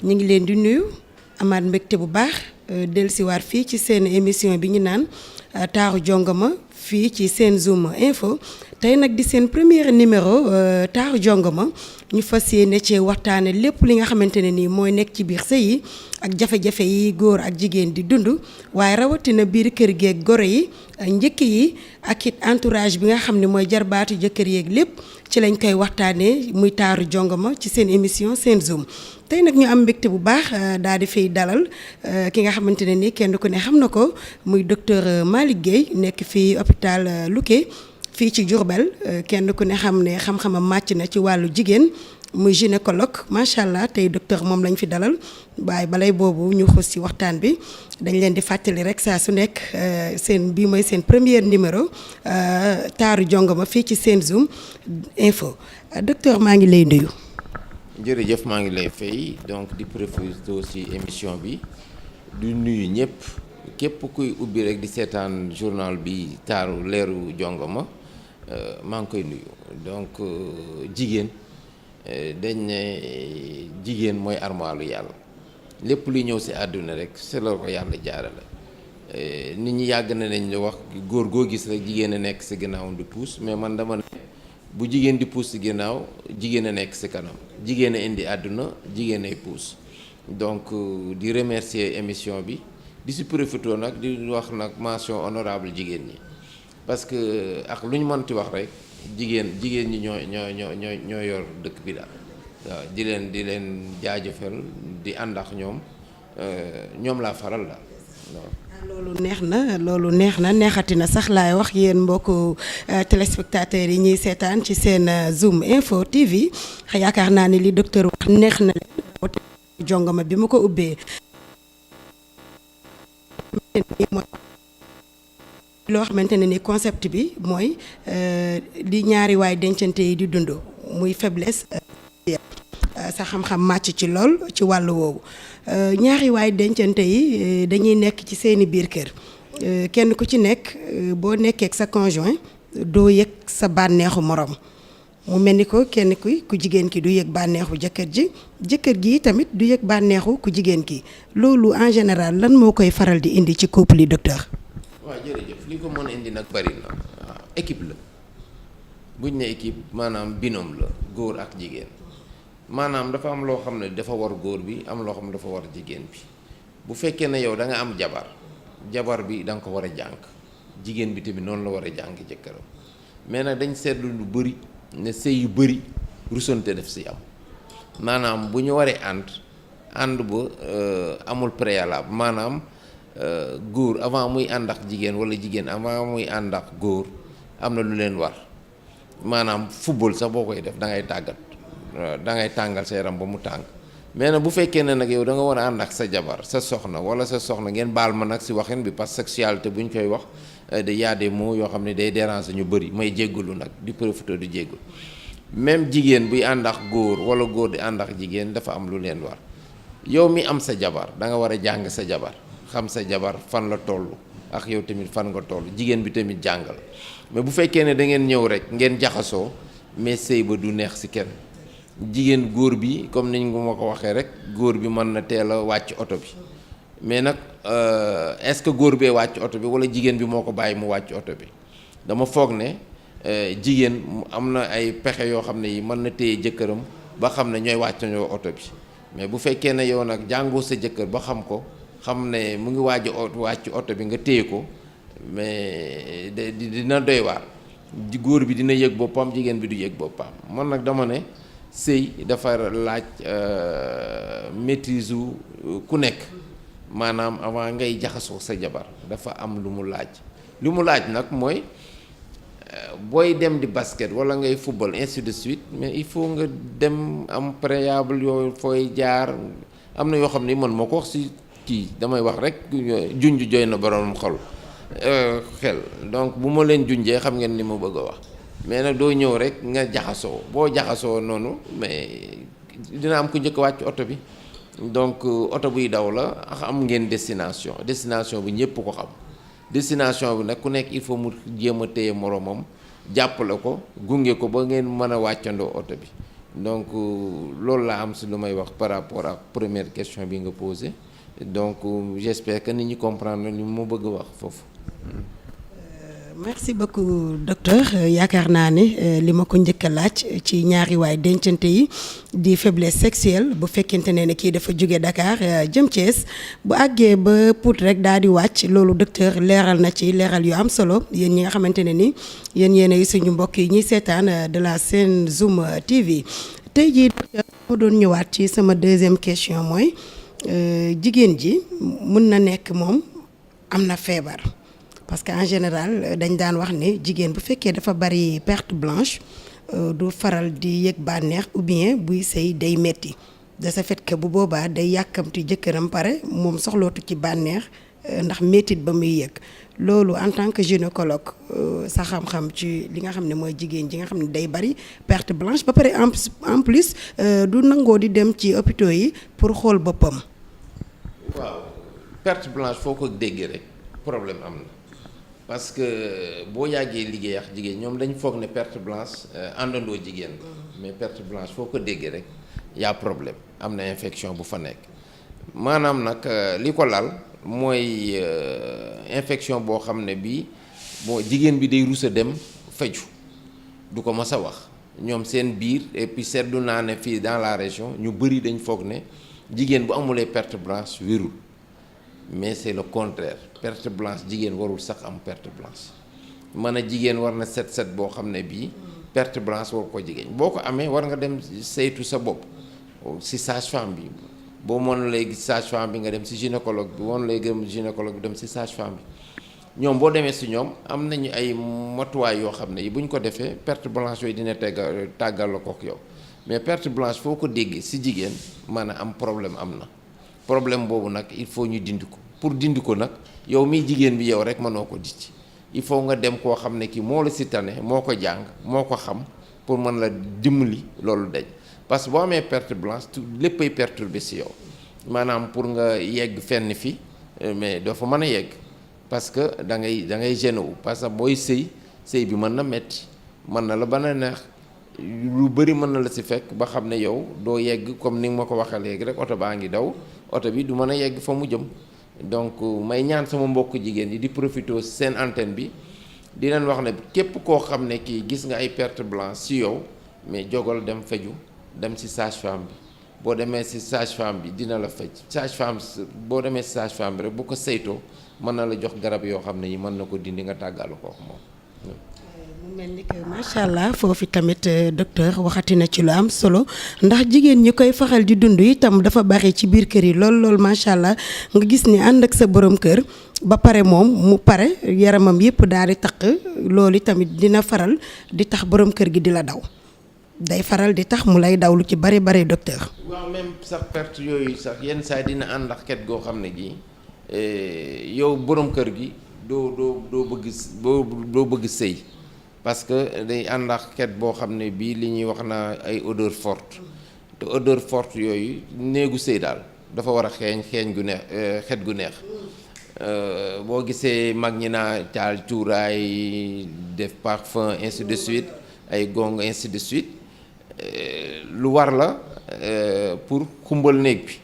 ñu ngi leen di nuyu amaat mbégte bu baax dellusiwaat fii ci seen émission bi ñu naan taaru jongama fii ci seen Zoom info tey nag di seen premier numéro taaru jongama ñu fas yéene ci waxtaane lépp li nga xamante ne nii mooy nekk ci biir sëy yi ak jafe-jafe yi góor ak jigéen di dund waaye rawatina biir kër geeg goro yi njëkk yi ak it entourage bi nga xam ne mooy jarbaatu jëkkër yeeg lépp ci lañ koy waxtaanee muy taaru jongama ci seen émission seen Zoom tey nag ñu am mbégte bu baax daal di fiy dalal ki nga xamante ne ni kenn ku ne xam na ko muy docteur Malick Guèye nekk fii hôpital Lukké fii ci Diourbel kenn ku ne xam ne xam-xamam màcc na ci wàllu jigéen muy gynécologue macha allah tey docteur moom lañ fi dalal waaye balay boobu ñu xus ci waxtaan bi dañ leen di fàttali rek saa su nekk seen bii mooy seen premier numéro taaru jongama fii ci seen Zoom info docteur maa ngi lay nuyu. jërëjëf maa ngi lay fay donc di profité ci émission bi du nuyu ñëpp képp kuy ubbi rek di seetaan journal bi taaru leeru jongama maa ngi koy nuyu donc jigéen dañ ne jigéen mooy armoiru yàlla lépp luy ñëw ci àdduna rek c'est la ko yàlla jaarale nit ñi yàgg na nañ la wax góor goo gis rek jigéen a nekk ci gannaawam di puus mais man dama ne bu jigéen di puus ci ginnaaw jigéen a nekk ci kanam jigéen a indi àdduna jigéen ay puus donc di remercier émission bi di ci profité nag di wax nag mention honorable jigéen ñi parce que ak lu ñu mënti wax rek jigéen ñi ñoo yor dëkk bi daal waaw di leen jaajëfal di ànd ak ñoom laa faral daal waaw. loolu neex na neexati na sax laay wax yéen mbokku téléspectateurs yi ñuy seetaan ci seen Zoom info TV yaakaar naa ni li docteur wax neex na leen jongama bi ma ko ubbee loo xamante ne ni concept bi mooy li ñaari waay dencante yi di dund muy faiblesse sa xam-xam màcc ci lool ci wàllu woowu ñaari waay dencante yi dañuy nekk ci seeni biir kër kenn ku ci nekk boo nekkee ak sa conjoint doo yëg sa bànneexu morom mu mel ni ko kenn ku jigéen ki du yëg bànneexu jëkkër gi tamit du yëg bànneexu ku jigéen ki loolu en général lan moo koy faral di indi ci couple yi docteur. waaw jërëjëf li ko mën a indi nag bari na waaw équipe la buñ ne équipe maanaam binôme la góor ak jigéen maanaam dafa am loo xam ne dafa war góor bi am loo xam ne dafa war jigéen bi bu fekkee ne yow da nga am jabar bi da nga ko war a jàng jigéen bi tamit noonu la war a jàng jëkkëram mais nag dañ seetlu lu bari ne sëy yu bari rusante def si am maanaam bu ñu waree ànd ba amul préalable maanaam góor avant muy ànd ak jigéen walla jigéen avant muy ànd ak góor am na lu leen war maanaam football sax boo koy def da ngay tàggat da ngay tàngal sa yaram ba mu tàng mais nag bu fekkee ne nag yow da nga war a ànd ak sa jabar sa soxna walla sa soxna ngeen baal ma nag ci waxin bi parce que sexualité bu ñu koy wax de y a des mots yoo xam ne day déranger ñu bari may jéggalu nag di profiter du jéggul même jigéen buy ànd ak góor walla góor di ànd ak jigéen dafa am lu leen war yow mi am sa jabar da nga war a jàng sa jabar xam sa jabar fan la toll ak yow tamit fan nga toll jigéen bi tamit jàngal mais bu fekkee ne da ngeen ñëw rek ngeen jaxasoo mais sëy ba du neex ci kenn jigéen góor bi comme niñ ko ma ko waxee rek góor bi mën na teel a wàcc oto bi mais nag est-ce que góor bee wàcc oto bi walla jigéen bi moo ko bàyyi mu wàcc oto bi dama foog ne jigéen am na ay pexe yoo xam ne yi mën na téye jëkkëram ba xam ne ñooy wàccandoo oto bi mais bu fekkee ne yow nag jàngoo sa jëkkër ba xam ko xam ne mu ngi waaj a wàcc oto bi nga téye ko mais dina doy waar góor bi dina yëg boppam jigéen bi du yëg boppam man nag dama ne sëy dafa laaj maîtrise ku nekk maanaam avant ngay jaxasoo sa jabar dafa am lu mu laaj nag mooy booy dem di basket walla ngay football ainsi de suite mais il faut nga dem am préalable yooyu fooy jaar am na yoo xam ne man moo ko wax ci kii damay wax rek junj jooy na borom xel donc bu ma leen junjee xam ngeen ni ma bëgg a wax mais nag doo ñëw rek nga jaxasoo boo jaxasoo noonu mais dina am ku njëkk wàcc oto bi donc oto buy daw la am ngeen destination bi ñëpp ko xam destination bi nag ku nekk il faut mu jéem a téye moromam jàppale ko gunge ko ba ngeen mën a wàccandoo oto bi donc loolu laa am si lu may wax par rapport ak première question bi nga posé donc j'espère que nit ñi comprendre li mu bëgg wax foofu. merci beaucoup docteur yaakaar naa ne li ma ko njëkk a laaj ci ñaari waay dencante yi di faiblesse sexuelle bu fekkente ne kii dafa jóge Dakar jëm Thiès bu àggee ba Pout rek daal di wàcc loolu docteur leeral na ci leeral yu am solo yéen ñi nga xamante ne ni yéen suñu mbokk yi ñuy seetaan de la Sen Zoom TV. tey jii docteur moo doon ñëwaat ci sama deuxième question mooy jigéen ji mun na nekk moom am na feebar. parce que en général dañ daan wax ne jigéen bu fekkee dafa bari perte blanche du faral di yëg bànneex ou bien buy sëy day metti de ce fait que bu boobaa day yàkkamti jëkkëram pare moom soxlootu ci bànneex ndax mettit ba muy yëg loolu en tant que gynécologue sa xam-xam ci li nga xam ne mooy jigéen ji nga xam ne day bari perte blanche ba pare en plus du nangoo di dem ci hôpitaux yi pour xool boppam. waaw perte blanche foo ko déggee rek problème am na. parce que boo yàggee liggéey ak jigéen ñoom dañ foog ne perte blanche àndandoo jigéen mais perte blanche foo ko déggee rek y'a problème am na infection bu fa nekk maanaam nag li ko lal mooy infection boo xam ne bii bon jigéen bi day rus a dem faju du ko mas a wax ñoom seen biir et puis seddu naa ne fii dans la région ñu bëri dañ foog ne jigéen bu amulee perte blanche wérul mais c'est le contraire perte blanche jigéen warul sax am perte blanche mën a jigéen war na set boo xam ne bii perte blanche war ko jigéen boo ko amee war nga dem saytu sa bopp si sage-femme bi boo mën lay gis sage-femme bi nga dem si gynécologue bi woon lay gëm gynécologue bi dem si sage-femme bi ñoom boo demee si ñoom am nañu ay matuwaay yoo xam ne yi bu ñu ko defee perte blanche yooyu dina tàggal la kook yow mais perte blanche foo ko déggee si jigéen mën a am problème am na problème boobu nag il faut ñu dindi ko pour dindi ko nag yow miy jigéen bi yow rek mënoo ko dindi il faut nga dem koo xam ne kii moo la si tane moo ko jàng moo ko xam pour mën la dimbali loolu dañ parce que boo amee perte blanche léppay perturbé si yow maanaam pour nga yegg fenn fi mais doo fa mën a yegg parce que da ngay gêné wu parce que booy sëy bi mën na metti mën na la ba a neex lu bëri mën na la si fekk ba xam ne yow doo yegg comme ni nga ma ko waxee léegi rek oto baa ngi daw oto bi du mën a yegg fa mu jëm donc may ñaan sama mbokk jigéen yi di profité seen antenne bi di leen wax ne képp koo xam ne kii gis nga ay perte blanche si yow mais jógal dem feju dem si sage-femme bi boo demee si sage-femme bi dina la faj sage-femme boo demee si sage-femme bi rek bu ko saytoo mën na la jox garab yoo xam ne yi mën na ko dindi nga tàggalu ko moom. mu mel ni que macha allah foofu tamit docteur waxati na ci lu am solo ndax jigéen ñi koy faxal di dund itam dafa bari ci biir kër yi lool macha allah nga gis ni ànd ak sa borom kër ba pare moom mu pare yaramam yëpp daal di taq loolu tamit dina faral di tax borom kër gi di la daw day faral di tax mu lay daw lu ci bari docteur. waaw même sax perte yooyu sax yenn saa dina ànd ak ket goo xam ne gi yow borom kër gi doo bëgg sëy parce que day ànd ak xet boo xam ne bii li ñuy wax naa ay odeur forte te odeur forte yooyu néegu sëy daal dafa war a xeeñ gu neex xet gu neex boo gisee mag ñi naa taal cuuraay def parfum ainsi de suite ay gong ainsi de suite lu war la pour xumbal néeg bi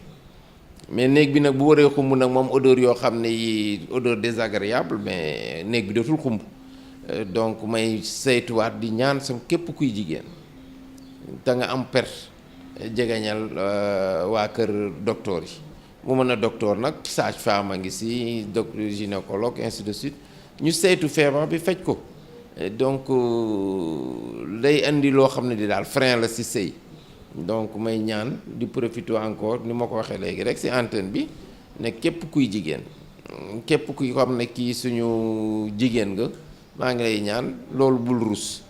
mais néeg bi nag bu waree xumb nag moom odeur yoo xam ne yi odeur désagréable mais néeg bi dootul xumb donc may saytuwaat di ñaan sam képp kuy jigéen te nga am perte jegeñal waa kër docteur yi mu mën a docteur nag sage-femme a ngi si docteur gynécologue ainsi de suite ñu saytu feebar bi faj ko donc day indi loo xam ne di daal frein la si sëy donc may ñaan di profiter encore ni ma ko waxee léegi rek si antenne bi ne képp kuy jigéen képp kuy xam ne kii suñu jigéen nga maa ngi lay ñaan loolu bul rus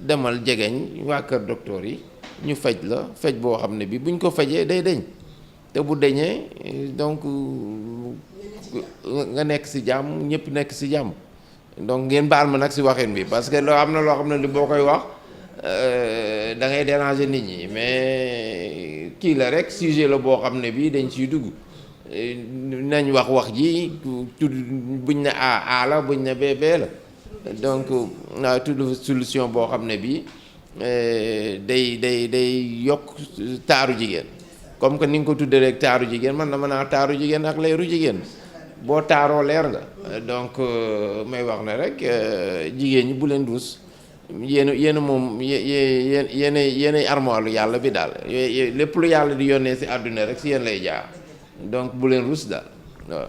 demal jegeñ waa kër docteur yi ñu faj la faj boo xam ne bi buñ ko fajee day deñ te bu deñee donc nga nekk ci jàmm ñëpp nekk ci jàmm donc ngeen baal ma nag ci waxin bi parce que loo am na loo xam ne li boo koy wax da ngay déranger nit ñi mais kii la rek sujet la boo xam ne bii dañ ciy dugg nañ wax ji tudd buñ ne A la buñ ne B la donc tudd solution boo xam ne bii day yokk taaru jigéen comme que ni nga ko tuddee rek taaru jigéen man dama naa taaru jigéen ak leeru jigéen boo taaroo leer nga donc may wax ne rek jigéen ñi bu leen ruus yéen moom yéenay armoire yàlla bi daal lépp lu yàlla di yónnee ci àdduna rek ci yéen lay jaar donc bu leen ruus daal waaw.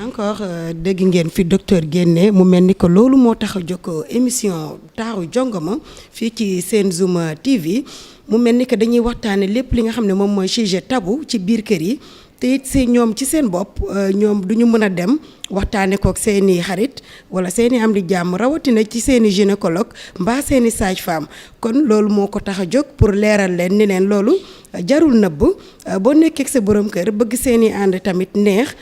encore dégg ngeen fi docteur génne mu mel ni que loolu moo tax a jóg émission taaru jongama fii ci seen Zoom TV mu mel ni que dañuy waxtaane lépp li nga xam ne moom mooy sujet tabou ci biir kër yi te it si ñoom ci seen bopp ñoom du ñu mën a dem waxtaane kook seeni xarit wala seeni am di jàmm rawatina ci seeni gynécologue mbaa seeni sage-femme kon loolu moo ko tax a jóg pour leeral leen ni leen loolu jarul nëbb boo nekkee ak sa borom kër bëgg seeni ànd tamit neex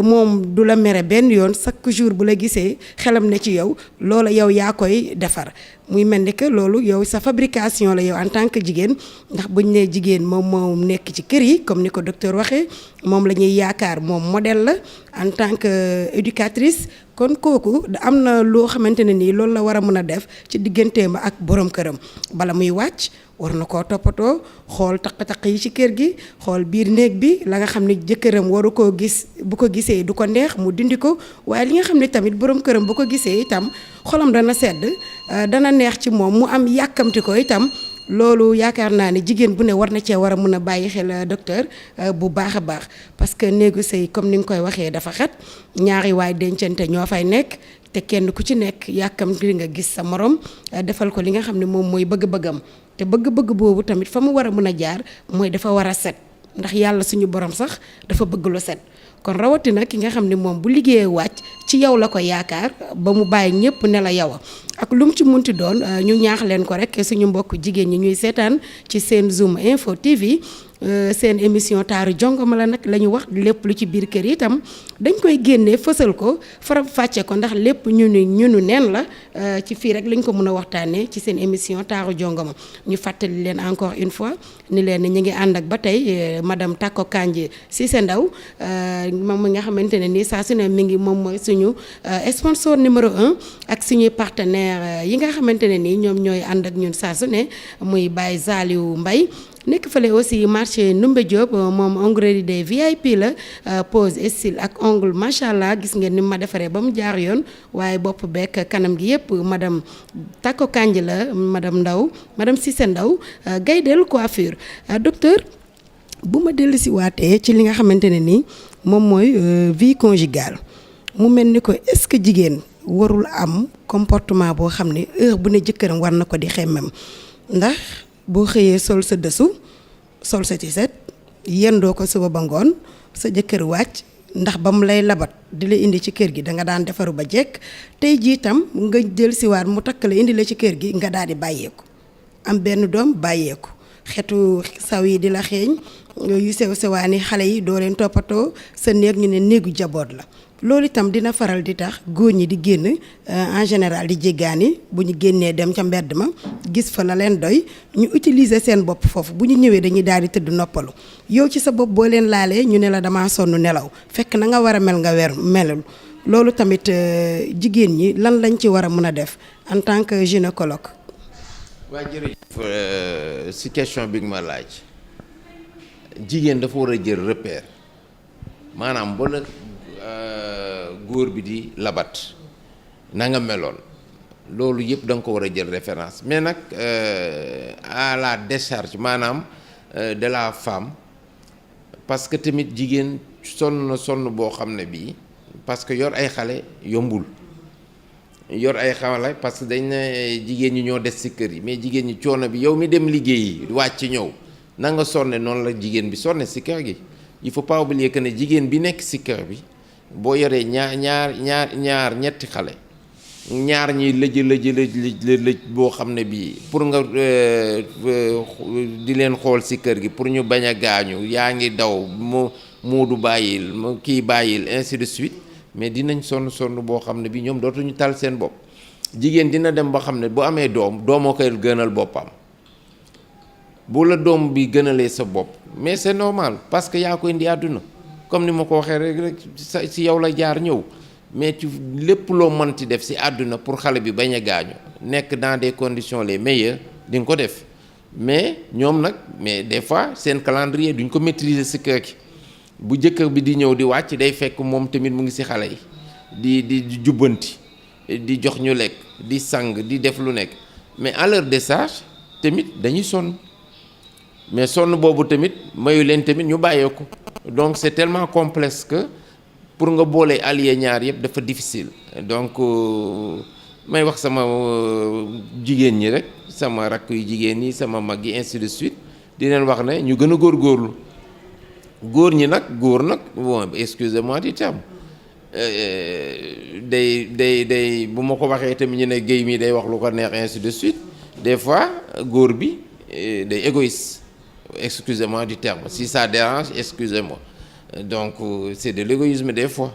moom du la mere benn yoon chaque jour bu la gisee xelam ne ci yow loola yow yaa koy defar muy mel ni que loolu yow sa fabrication la yow en tant que jigéen ndax buñ nee jigéen moom nekk ci kër yi comme ni ko docteur waxee moom la ñuy yaakaar moom modèle la en tant que éducatrice kon kooku am na loo xamante ne nii loolu la war a mën a def ci digganteem ak borom këram bala muy wàcc war na koo toppatoo xool taq-taq yi ci kër gi xool biir néeg bi la nga xam ne jëkkëram waru koo gis bu ko gisee du ko neex mu dindi ko waaye li nga xam ne tamit borom këram bu ko gisee itam xolam dana sedd dana neex ci moom mu am yàkkamti ko itam loolu yaakaar naa ne jigéen bu ne war na cee war a mën a bàyyi xel docteur bu baax a baax parce que néegu sëy comme ni nga koy waxee dafa xat ñaari waay dencante ñoo fay nekk te kenn ku ci nekk yàkkamti nga gis sa morom defal ko li nga xam ne moom mooy bëgg-bëggam te bëgg-bëgg boobu tamit fa mu war a mën a jaar mooy dafa war a set ndax yàlla suñu borom sax dafa bëgg lu set kon rawatina ki nga xam ne moom bu liggéeyee wàcc ci yow la ko yaakaar ba mu bàyyi ñëpp ne la yow ak lu mu ci munti doon ñu ñaax leen ko rek suñu mbokk jigéen ñi ñuy seetaan ci seen Zoom Info TV seen émission taaru jongama la nag la ñu wax lépp lu ci biir kër yi itam dañ koy génnee fësal ko faram fàcce ko ndax lépp ñunu neen la ci fii rek lañ ko mën a waxtaanee ci seen émission taaru jongama ñu fàttali leen encore une fois ni leen ñu ngi ànd ak ba tey madame Tako Kandji Cissé Ndaw moom mi nga xamante ne nii saa su ne mi ngi moom mooy suñu sponsor numéro 1 ak suñuy partenaire yi nga xamante ne nii ñoom ñooy ànd ak ñun saa su ne muy Baye Saliou Mbaye nekk fële aussi marché Ndoumbé Diop moom onglerie des VIP la pose style ak ongle macha allah gis ngeen ni ma defaree ba mu jaar yoon waaye bopp bekk kanam gi yëpp madame Tako Kandji la madame Cissé Ndaw Gaydel coiffure docteur bu ma dellu si waatee ci li nga xamante ne ni moom mooy vie conjugale mu mel ni ko est-ce que jigéen warul am comportement boo xam ne heure bu ne jëkkëram war na ko di xemmem ndax boo xëyee sol sa dësu sol sa tiset yendoo ko suba ba ngoon sa jëkkër wàcc ndax ba mu lay labat di la indi ci kër gi da nga daan defaru ba jekk tey jii itam nga jël siwaat mu takk la indi la ci kër gi nga daal di bàyyeeku am benn doom bàyyeeku xetu saw yi di la xeeñ yu sew sewaani xale yi doo leen toppatoo sa néeg ñu ne néegu jaboot la loolu itam dina faral di tax góor ñi di génn en général di jéggaani bu ñu génnee dem ca mbedd ma gis fa la leen doy ñu utiliser seen bopp foofu bu ñu ñëwee dañuy daal di tëdd noppalu yow ci sa bopp boo leen laalee ñu ne la damaa sonn nelaw fekk na nga war a mel nga melul loolu tamit jigéen ñi lan lañ ci war a mën a def en tant que gynécologue. waa jërëjëf si question bi nga ma laaj jigéen dafa war a jël repère maanaam ba la góor bi di labat na nga meloon loolu yëpp da nga ko war a jël référence mais nag à la décharge maanaam de la femme parce que tamit jigéen sonn boo xam ne bii parce que yor ay xale yombul yor ay xale parce que dañ ne jigéen ñi ñoo des ci kër yi mais jigéen ñi coono bi yow mi dem liggéeyi wàcc ñëw na nga sonne noonu la jigéen bi sonne ci kër gi il faut pas oublier que ne jigéen bi nekk ci kër bi boo yoree ñaar ñetti xale ñaar ñi lëj boo xam ne bii pour nga di leen xool ci kër gi pour ñu bañ a gaañu yaa ngi daw moo du bàyyil kii bàyyil ainsi de suite mais dinañ sonn boo xam ne bii ñoom dootuñu tal seen bopp jigéen dina dem ba xam ne bu amee doomoo koy gënal boppam bu la doom bi gënalee sa bopp mais c'est normal parce que yaa ko indi àdduna comme ni ma ko waxee rek si yow la jaar ñëw mais ci lépp loo mënti def si àdduna pour xale bi bañ a gaañu nekk dans des conditions les meilleures di nga ko def mais ñoom nag mais des fois seen calendrier duñ ko maîtriser si kër gi bu jëkkër bi di ñëw di wàcc day fekk moom tamit mu ngi si xale yi di jubbanti di jox ñu lekk di sang di def lu nekk mais à leur décharge tamit dañuy sonn mais sonn boobu tamit mayu leen tamit ñu bàyyeeku donc c'est tellement complexe que pour nga boolee allier ñaar yëpp dafa difficile donc may wax sama jigéen ñi rek sama rakk yu jigéen ñi sama mag yi ainsi de suite di leen wax ne ñu gën a góorgóorlu góor ñi nag bon excusez-moi du terme day bu ma ko waxee tamit ñu ne géy mi day wax lu ko neex ainsi de suite des fois góor bi day égoïste excusez-moi du terme si ça dérange excusez-moi donc c'est de l'égoïsme des fois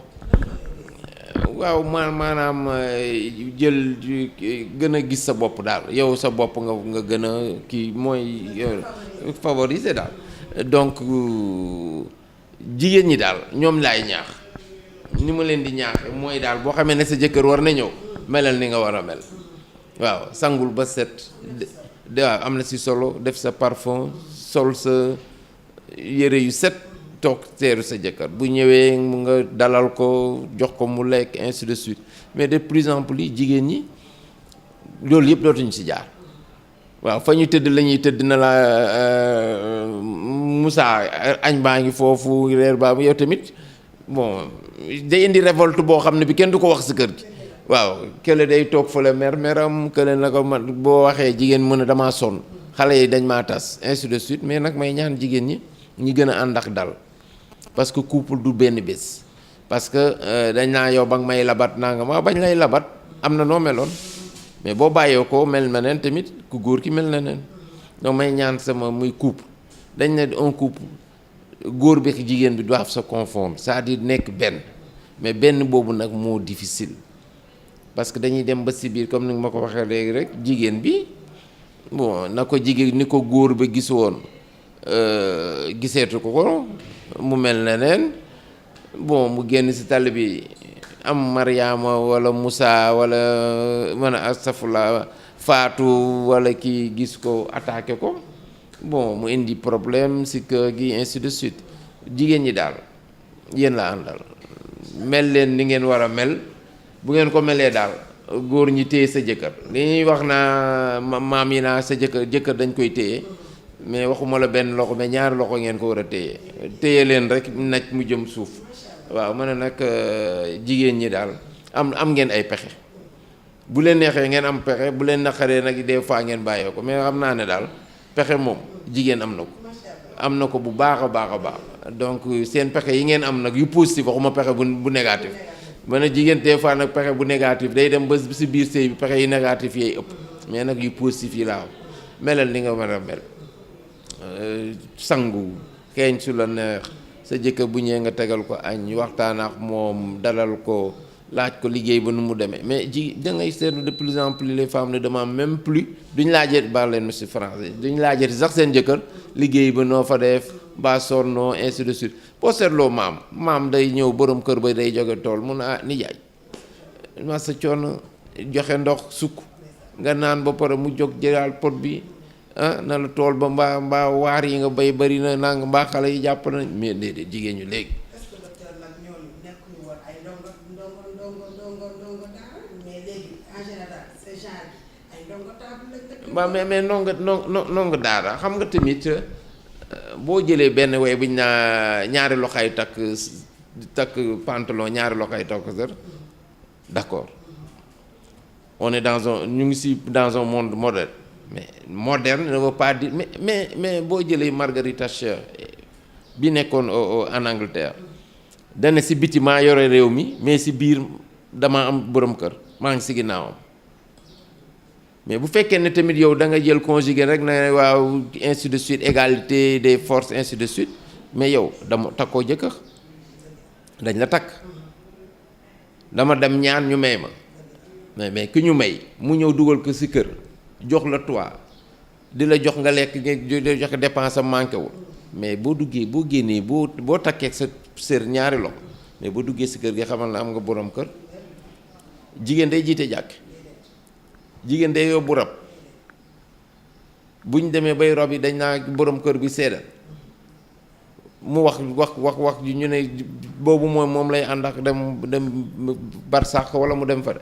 waaw maanaam jël gën a gis sa bopp daal yow sa bopp nga gën a kii mooy favoriser daal donc jigéen ñi daal ñoom laay ñaax ni ma leen di ñaaxe mooy daal boo xamee ne sa jëkkër war na ñëw melal ni nga war a mel waaw sangul ba set waaw am na si solo def sa parfum sol sa yére yu set toog teeru sa jëkkër bu ñëwee mu nga dalal ko jox ko mu lekk ainsi de suite mais de plus en plus jigéen ñi loolu yëpp dootuñu si jaar waaw fa ñu tëdd la ñuy tëdd na la Moussa añ baa ngi foofu reer baa yow tamit bon day indi révolte boo xam ne bi kenn du ko wax si kër gi waaw kële day toog fa la meram kële na ko man boo waxee jigéen mën a damaa sonn xale yi dañ maa tas ainsi de suite mais nag may ñaan jigéen ñi ñi gën a ànd ak dal parce que couple du benn bés parce que dañ naa yow ba nga may labat naa nga ma bañ lay labat am na noo meloon mais boo bàyyee ko mel na neen tamit ku góor ki mel na neen donc may ñaan sama muy couple dañ ne un couple góor bi ak jigéen bi doivent se confondre c'est-à-dire nekk benn mais benn boobu nag moo difficile parce que dañuy dem ba si biir comme ni nga ma ko waxee léegi rek jigéen bi bon na ko jigéen ni ko góor ba gis woon giseetu ko mu mel na neen bon mu génn si tali bi am Mariama wala Moussa wala mën a astafurlah Fatou wala kii gis ko attaqué ko bon mu indi problème si kër gi ainsi de suite jigéen ñi daal yéen la àndal mel leen ni ngeen war a mel bu ngeen ko melee daal góor ñi téye sa jëkkër li ñuy wax naa maam yi naa sa jëkkër dañ koy téye mais waxuma la benn loxo mais ñaari loxo ngeen ko war a téye leen rek naj mu jëm suuf waaw ma ne nag jigéen ñi daal am ngeen ay pexe bu leen neexee ngeen am pexe bu leen naqaree nag des fois ngeen bàyyee ko mais xam naa ne daal pexe moom jigéen am na ko bu baax a baax a baax donc seen pexe yi ngeen am nag yu positif waxuma pexe bu négatif ma ne jigéen des fois nag pexe bu négatif day dem ba si biir sëy bi pexe yi négatif yay ëpp mais nag yu positif yi laa melal ni nga mën a mel sangu xeeñ su la neex sa jëkkër bu ñëwee nga tegal ko añ waxtaan ak moom dalal ko laaj ko liggéey ba nu mu demee mais da ngay seetlu de plus en plus les femmes ne demandent même plus duñ laajee baal leen si français duñ laajee sax seen jëkkër liggéey ba noo fa def mbaa sonnoo ainsi de suite boo seetloo maam day ñëw borom kër ba day jóge tool mun a nijaay ma sa coono joxe ndox sukk nga naan ba pare mu jóg jëlaal pot bi na la tool ba mbaa waar yi nga bay bari na nanga mbaa xale yi jàpp nañ mais déedéet jigéen ñu léegi waaw mais ndongo daara xam nga tamit boo jëlee benn way buñ naa ñaari loxoy takk pantalon ñaari loxoy takk sër d'accord on est ñu ngi dans un monde moderne mais moderne ne veut pas dire mais boo jëlee Margaret Thatcher bi nekkoon en Angleterre dana si biti maa yore réew mi mais si biir dama am borom kër maa ngi si ginnaawam mais bu fekkee ne tamit yow da nga jël conjugué rek na waaw ainsi de suite égalité des forces ainsi de suite mais yow dama takkoo jëkkër dañ la takk dama dem ñaan ñu may ma mais ki ñu may mu ñëw dugal ko si kër jox la toit di la jox nga lekk di la jox dépense am manqué wul mais boo duggee boo génnee boo takkee sa sër ñaari loxo mais boo duggee si kër gi xamal na am nga borom kër jigéen day jiite jàkk jigéen day yóbbu rab buñ demee bay rob yi dañ naa borom kër bi seedal mu wax ji ñu ne boobu moom lay ànd ak dem barsàq wala mu dem fa de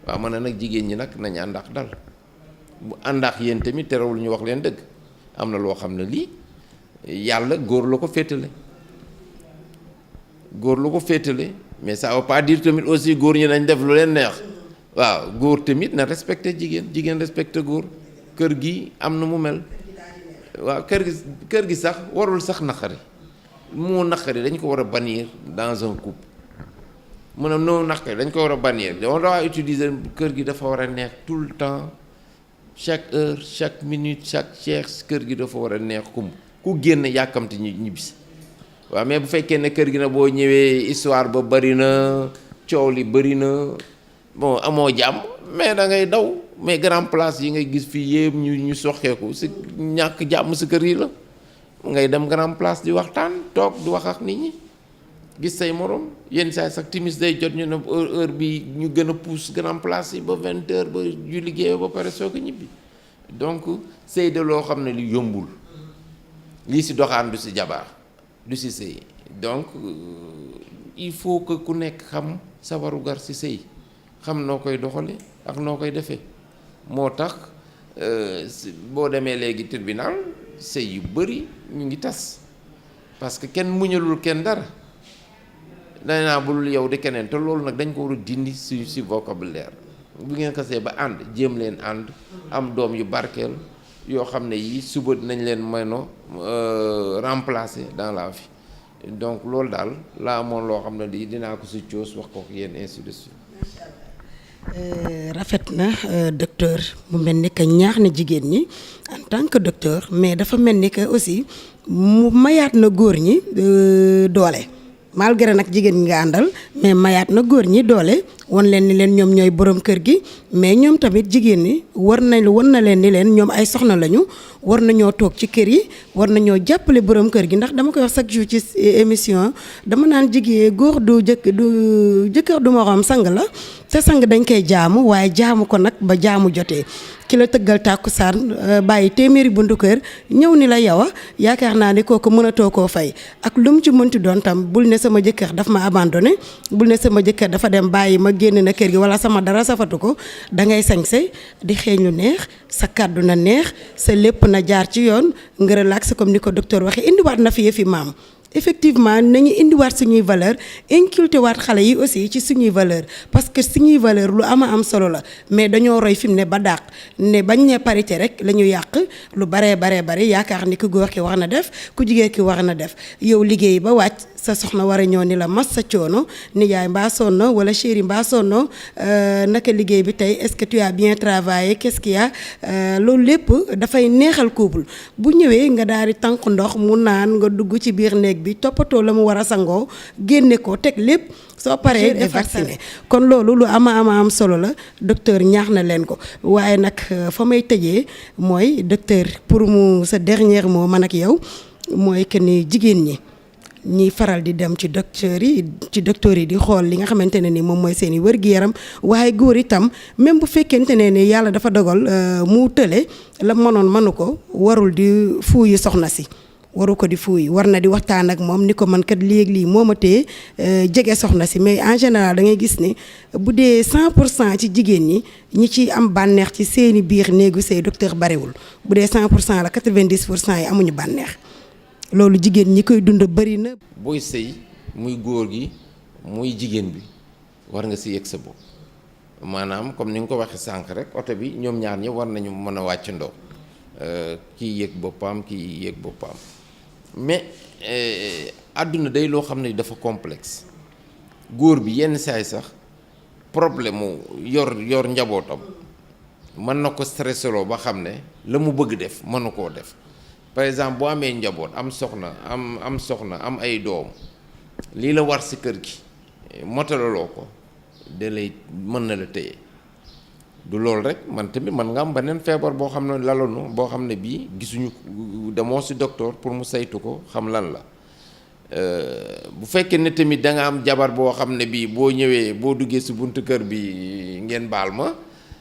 waaw man nag jigéen ñi nag nañ ànd ak dal bu ànd ak yéen tamit terewul ñu wax leen dëgg am na loo xam ne lii yàlla góor la ko féetale mais ça veut pas dire tamit aussi góor ñi nañ def lu leen neex waaw góor tamit na respecté jigéen respecté góor kër gi am na mu mel waaw kër gi sax warul sax naqari moo naqari dañ ko war a bannir dans un couple mu ne noo naqari dañ ko war a bannir on doit utiliser kër gi dafa war a neex tout le temps chaque heure chaque minute chaque tiers kër gi dafa war a neex ku génn yàkkamti ñibbisi waaw mais bu fekkee ne kër gi na boo ñëwee histoire ba bëri na coow li bëri na bon amoo jàmm mais da ngay daw mais grand place yi ngay gis fii yëpp ñu soxeeku si ñàkk jàmm si kër yi la ngay dem grand place di waxtaan toog di wax ak nit ñi gis say morom yenn saa sax timis day jot ñu ne heure bi ñu gën a pousse grand place yi ba 20 heures ba ñu liggéey ba pare soog a ñibbi donc sëy de loo xam ne li yombul lii si doxaan du si jabar du si sëy donc il faut que ku nekk xam sa warugar si sëy xam noo koy doxale ak noo koy defee moo tax boo demee léegi tribunal sëy yu bëri ñu ngi tas parce que kenn muñalul kenn dara dañ naa bulul yow de keneen te loolu nag dañ ko war a dindi si vocabulaire bu ngeen xasee ba ànd jéem leen ànd am doom yu barkeel yoo xam ne yi suba nañ leen mënoo remplacer dans la vie donc loolu daal laa amoon loo xam ne lii dinaa ko si coos wax ko yéen ainsi de suite. rafet na docteur mu mel ni que ñaax na jigéen ñi en tant que docteur mais dafa mel ni que aussi mu mayaat na góor ñi doole malgré nag jigéen ñi nga àndal mais mayaat na góor ñi doole won leen ni leen ñoom ñooy borom kër gi mais ñoom tamit jigéen ñi won na leen ni leen ñoom ay soxna lañu war nañoo toog ci kër yi war nañoo jàppale borom kër gi ndax dama koy wax chaque jour ci émission dama naan jigéen góor du jëkkër du moroom sang la te sang dañ koy jaamu waaye jaamu ko nag ba jaamu jotee ki la tëggal tàkkusaan bàyyi téeméeri buntu kër ñëw ni la yow a yaakaar naa ni kooku mënatoo koo fay ak lu mu ci mënti doon tam bul ne sama jëkkër daf ma abandonné bul ne sama jëkkër dafa dem bàyyi ma génn na kër gi wala sama dara safatu ko da ngay sañse di xeeñ lu neex sa kàddu na neex sa lépp na jaar ci yoon nga relax comme ni ko docteur waxee indiwaat na fi yëfi maam effectivement nañu indiwaat suñuy valeur inculté waat xale yi aussi ci suñuy valeur parce que suñuy valeur lu ama am solo la mais dañoo roy fi mu ne ba dàq ne bañ ne parité rek la ñu yàq lu baree yaakaar ni ku góor ki war na def ku jigéen ki war na def yow liggéey ba wàcc sa soxna war a ñëw ni la mas sa coono ni yaay mbaa sonno wala chéri mbaa sonno naka liggéey bi tey est-ce que tu as bien travaillé qu'est-ce qu'il y a loolu lépp dafay neexal couple bu ñëwee nga daal di tànk ndox mu naan nga dugg ci biir néeg bi toppatoo la mu war a sangoo génne ko teg lépp soo paree de vacciné kon loolu lu ama am solo la docteur ñaax na leen ko waaye nag fa may tëjee mooy docteur pour mu sa dernier mot man ak yow mooy que ni jigéen ñiy faral di dem ci docteur yi di xool li nga xamante ne ni moom mooy seen i wér-gu-yaram waaye góor itam même bu fekkente ne ni yàlla dafa dogal mu tële la mënu ko warul di fuuyi soxna si waru ko di fuuyi war na di waxtaan ak moom ni ko man kat lii moo ma tee jege soxna si mais en général da ngay gis ni bu dee 100% ci jigéen ñi ci am bànneex ci seeni biir néegu sëy docteur bariwul bu dee 100% la 90% yi amuñu bànneex loolu jigéen ñi koy dund bari na. booy sëy muy góor gi muy jigéen bi war nga si yëg sa bopp maanaam comme ni nga ko waxee sànq rek oto bi ñoom ñaar ñi war nañu mën a wàcc ndoo kii yëg boppam kii yëg boppam mais àdduna day loo xam ne dafa complexe góor bi yenn saay sax problème mu yor njabootam mën na ko stresseloo ba xam ne la mu bëgg def mënu koo def. par exemple boo amee njaboot am soxna am ay doom lii la war si kër gi motalaloo ko da lay mën na la téye du loolu rek man tamit man nga am beneen feebar boo xam ne lalanu boo xam ne bii gisuñu demoo si docteur pour mu saytu ko xam lan la bu fekkee ne tamit da nga am jabar boo xam ne bii boo ñëwee boo duggee si buntu kër bi ngeen baal ma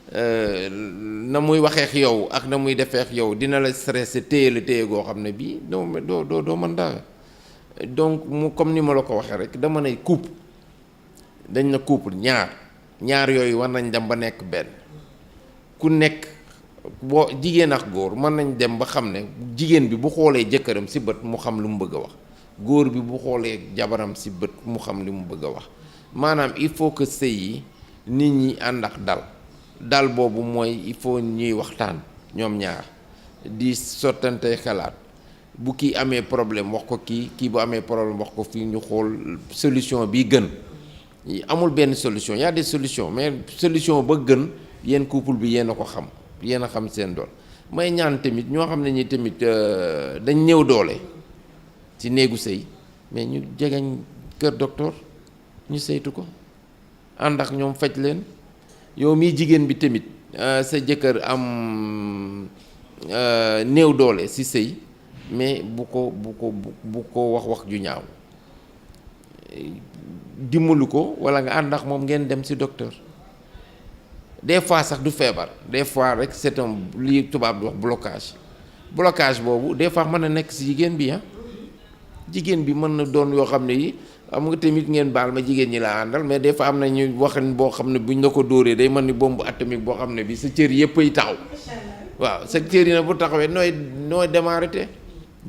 na muy waxeex yow ak na muy defeex yow dina la stressé téye goo xam ne bii doo mën dara. Donc mu comme ni ma la ko waxee rek dama ne couple dañ na couple ñaar yooyu war nañ dem ba nekk benn. ku nekk boo jigéen ak góor mën nañ dem ba xam ne jigéen bi bu xoolee jëkkëram ci bët mu xam lu mu bëgg a wax, góor bi bu xoolee jabaram ci bët mu xam li mu bëgg a wax. maanaam il faut que sëy yi nit ñi ànd ak dal boobu mooy il faut ñuy waxtaan ñoom ñaar di sottante xalaat. bu kii amee problème wax ko kii bu amee problème wax ko fii ñu xool solution bi gën. amul benn solution y a des solutions mais solution ba gën yéen couple bi yéen a ko xam yéen a xam seen dool. may ñaan tamit ñoo xam ne ñi tamit dañ néew doole ci néegu sëy mais ñu jegeñ kër docteur ñu saytu ko ànd ak ñoom faj leen. yow mii jigéen bi tamit sa jëkkër am néew doole ci sëy mais bu ko wax ju ñaaw dimbalu ko walla nga ànd ak moom ngeen dem ci docteur. des fois sax du feebar des fois rek c'est un li tubaab di wax blocage boobu des fois mën na nekk ci jigéen bi jigéen bi mën na doon yoo xam ne yi am nga tamit ngeen baal ma jigéen ñi laa àndal mais des fois am na ñu waxin boo xam ne buñ la ko dóoree day mën ni bombe atomique boo xam ne bi sa cër yëpp ay taxaw. waaw sa cër yi nag bu taxawee nooy démarrer te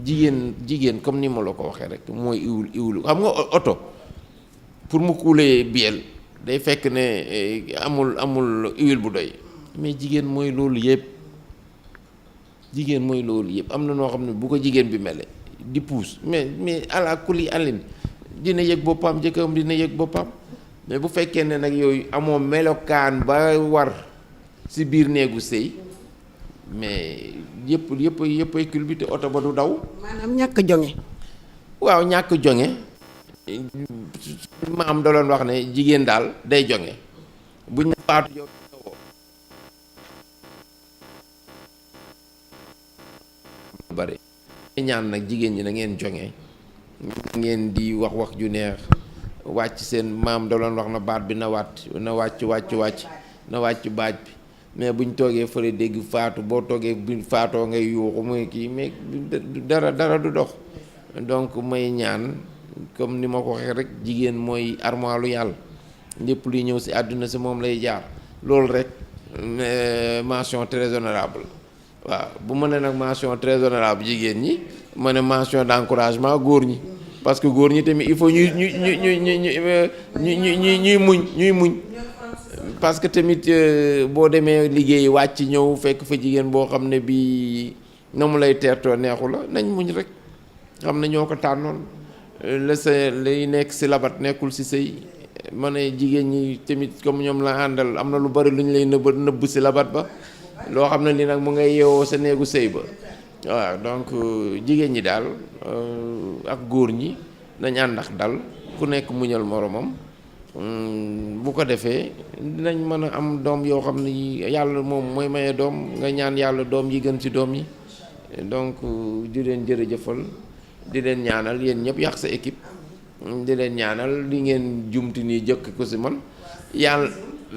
jigéen comme ni ma la ko waxee rek mooy iwlu xam nga oto pour mu couler biel day fekk ne amul huile bu doy mais jigéen mooy loolu yëpp am na noo xam ne bu ko jigéen bi mele di puus mais ala kuli alin dina yëg boppam jëkkëram dina yëg boppam mais bu fekkee ne nag yooyu amoo melokaan ba war ci biir néegu sëy mais yëpp ay culbute oto ba du daw. maanaam ñàkk jonge. waaw ñàkk jonge maam da doon wax ne jigéen daal day jonge buñ ne faatu yow bari ñaan nag jigéen ñi na ngeen jonge ngeen di wax ju neex wàcc seen maam da doon wax na baat bi na wàcc na wàcc baaj bi mais buñ toogee fële dégg faatu boo toogee buñ faatoo ngay yuuxu muy kii mais dara du dox. donc may ñaan comme ni ma ko waxee rek jigéen mooy armoiru yàlla lépp luy ñëw ci àdduna si moom lay jaar loolu rek mention très honorable. waaw bu ma ne nag mention très honorable jigéen ñi ma ne mention d'encouragement góor ñi parce que góor ñi tamit il faut ñuy muñ parce que tamit boo demee liggéey wàcc ñëw fekk fa jigéen boo xam ne bii na mu lay teertoo neexu la nañ muñ rek xam ne ñoo ko tànnoon la sa lay nekk ci labat nekkul ci sëy ma ne jigéen ñi tamit comme ñoom la àndal am na lu bari lu ñu lay nëbb ci labat ba loo xam ne li nag mu ngay yeewoo sa néegu sëy ba waaw donc jigéen ñi daal ak góor ñi nañ ànd ak dal ku nekk muñal moromam bu ko defee dinañ mën a am doom yoo xam ne yàlla moom mooy maye doom nga ñaan yàlla doom yi gën ci doom yi donc di leen jërëjëfal di leen ñaanal yéen ñëpp yàq sa équipe di leen ñaanal li ngeen jumti nii jëkk ko ci man yàlla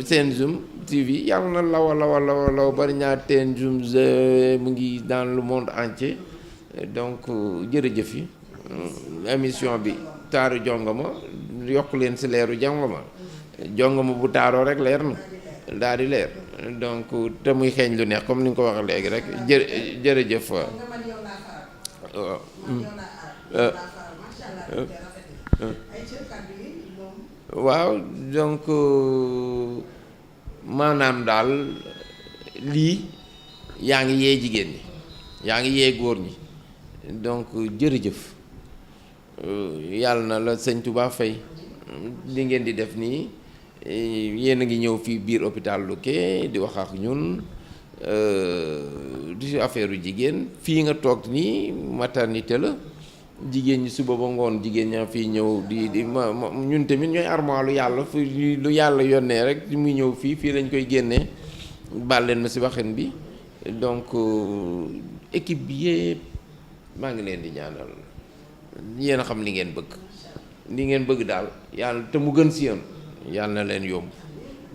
seen Zoom TV yàlla na law bari ñaar teen Zoom mu ngi dans le monde entier donc jërëjëf yi émission bi taaru jongama yokk leen ci leeru jongama bu taaroo rek leer na daal di leer donc te muy xeeñ lu neex comme ni nga ko waxee léegi rek jërëjëf waaw donc maanaam daal lii yaa ngi yee jigéen ñi yaa ngi yee góor ñi donc jërëjëf yàlla na la sëñ Touba fay li ngeen di def nii yéen a ngi ñëw fii biir hôpital Luque di wax ak ñun di affaire jigéen fii nga toog nii maternité la jigéen ñi suba ba ngoon jigéen ñaa fii ñëw di ñun tamit ñooy armoire lu yàlla fu lu yàlla yónnee rek muy ñëw fii lañ koy génnee baal leen ma ci waxin bi donc équipe bi yépp maa ngi leen di ñaanal yéen a xam li ngeen bëgg daal yàlla te mu gën ci yéen yàlla na leen yomb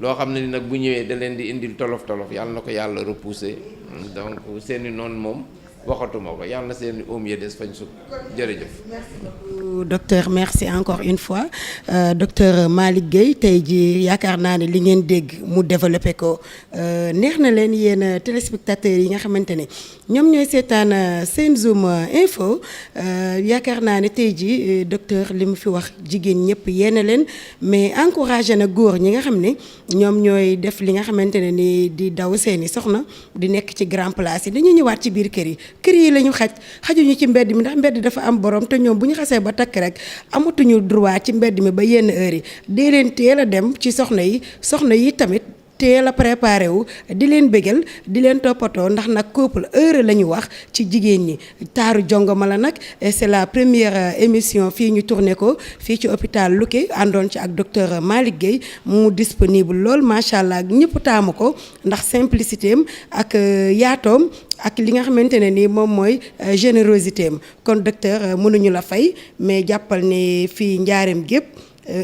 loo xam ne ni nag bu ñëwee da leen di indil tolof yàlla na ko yàlla repousser donc seeni noonu moom waxatuma ko yàlla na seen oom ya des fañ sut jërëjëf. merci beaucoup docteur merci encore une fois docteur Malick Gueye tey ji yaakaar naa ne li ngeen dégg mu développé ko neex na leen yéen téléspectateurs yi nga xamante ne ñoom ñooy seetaan seen Zoom info yaakaar naa ne tey ji docteur li mu fi wax jigéen ñëpp yéene leen mais encouragé na góor ñi nga xam ne ñoom ñooy def li nga xamante ne ni di daw seeni soxna di nekk ci grand place yi dañuy ñëwaat ci biir kër yi la ñu xajuñu ci mbedd mi ndax mbedd dafa am borom te ñoom bu ñu xasee ba takk rek amatuñu droit ci mbedd mi ba yenn heure yi dee leen teel a dem ci soxna yi tamit teel a préparé wu di leen bégal di leen toppatoo ndax nag couple heure la ñu wax ci jigéen ñi taaru jongoma la nag c'est la première émission fii ñu tourné ko fii ci hôpital Lukké àndoon ci ak docteur Malick Gueye mu disponible lool macha allah ñëpp taamu ko ndax simplicité am ak yaatoom ak li nga xamante ne ni moom mooy générosité am kon docteur mënuñu la fay mais jàppal ne fii njaareem gépp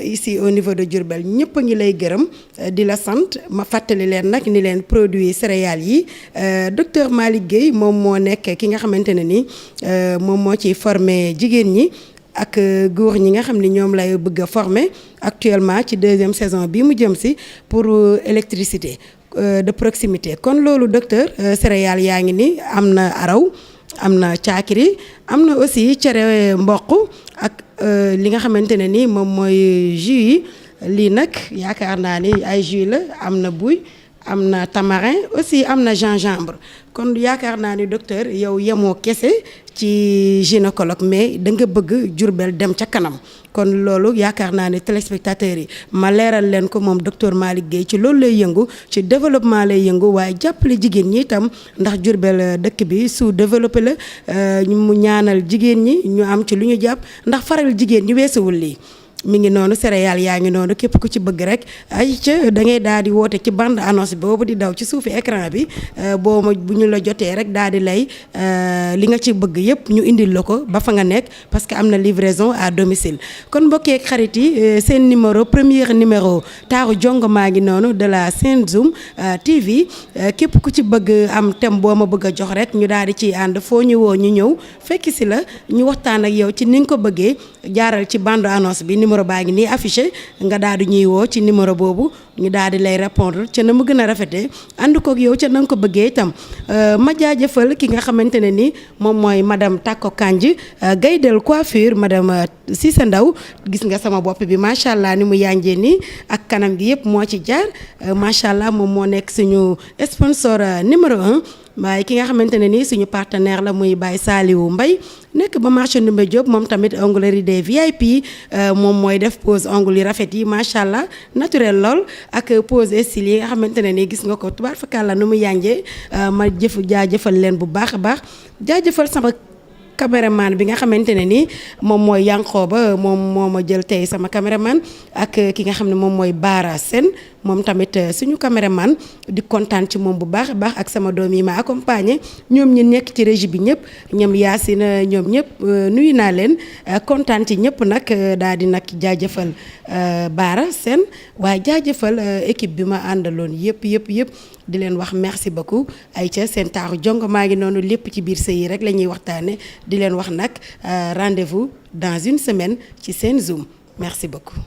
ici au niveau de Diourbel ñëpp a ngi lay gërëm di la sant ma fàttali leen nag ni leen produits céréales yi docteur Malick Gueye moom moo nekk ki nga xamante ne ni moom moo ciy formé jigéen ñi ak góor ñi nga xam ni ñoom lay bëgg a former actuellement ci 2e saison bi mu jëm si pour électricité de proximité kon loolu docteur céréales yaa ngi ni am na araw am na caakiri am na aussi cere mboq ak li nga xamante ne ni moom mooy jus yi lii nag yaakaar naa ni ay jus la am na buy am na tamarin aussi am na gingembre kon yaakaar naa ni docteur yow yemoo kese ci gynécologue mais da nga bëgg Diourbel dem ca kanam kon loolu yaakaar naa ne téléspectateurs yi ma leeral leen ko moom docteur Malick Gueye ci loolu lay yëngu ci développement lay yëngu waaye jàppale jigéen ñi itam ndax Diourbel dëkk bi sous-développé la mu ñaanal jigéen ñi ñu am ci lu ñu jàpp ndax faral jigéen ñi weesuwul lii. mi ngi noonu céréales yaa ngi noonu képp ku ci bëgg rek ay ca da ngay daal di woote ci bande annonce boobu di daw ci suufi écran bi boo ma bu ñu la jotee rek daal di lay li nga ci bëgg yëpp ñu indil la ko ba fa nga nekk parce que am na livraison à domicile kon mbokkeek xarit yi seen premier numéro taaru jongo maa ngi noonu de la Sen Zoom TV képp ku ci bëgg am thème boo ma bëgg a jox rek ñu daal di ciy ànd foo ñu woo ñu ñëw fekk si la ñu waxtaan ak yow ci ni nga ko bëggee jaaral ci bande annonce bi numéro baa ngi nii affiché nga daal di ñuy woo ci numéro boobu ñu daal di lay répondre ca na mu gën a rafetee ànd kook yow ca na nga ko bëggee itam ma jaajëfal ki nga xamante ne ni moom mooy madame Tako Kandji Gaydel coiffure madame Cissé Ndaw gis nga sama bopp bi macha allah ni mu yànjee nii ak kanam gi yëpp moo ci jaar macha allah moom moo nekk suñu sponsor numéro 1. waaye ki nga xamante ne nii suñu partenaire la muy Baye Saliou Mbaye nekk ba marché Ndoumbé Diop moom tamit onglerie des VIP moom mooy def pose ongle yi rafet yi macha allah naturel lool ak pose style yi nga xamante ne nii gis nga ko tubaar fakàlla nu mu yànjee ma jaajëfal leen bu baax a baax jaajëfal sama caméraman bi nga xamante ne ni moom mooy Yankhoba moom moo ma jël tey sama caméraman ak ki nga xam ne moom mooy Baara Sène moom tamit suñu caméraman di kontaan ci moom bu baax a baax ak sama doom yi ma accompagné ñoom ñi nekk ci régie bi ñëpp ñoom Yacine ñoom ñëpp nuyu naa leen kontaan ci ñëpp nag daal di nag jaajëfal Baara Sène waaye jaajëfal équipe bi ma àndaloon yëpp di leen wax merci beaucoup ay ca seen taaru jongo maa ngi noonu lépp ci biir sëy yi rek la ñuy waxtaane di leen wax nag rendez-vous dans une semaine ci seen Zoom merci beaucoup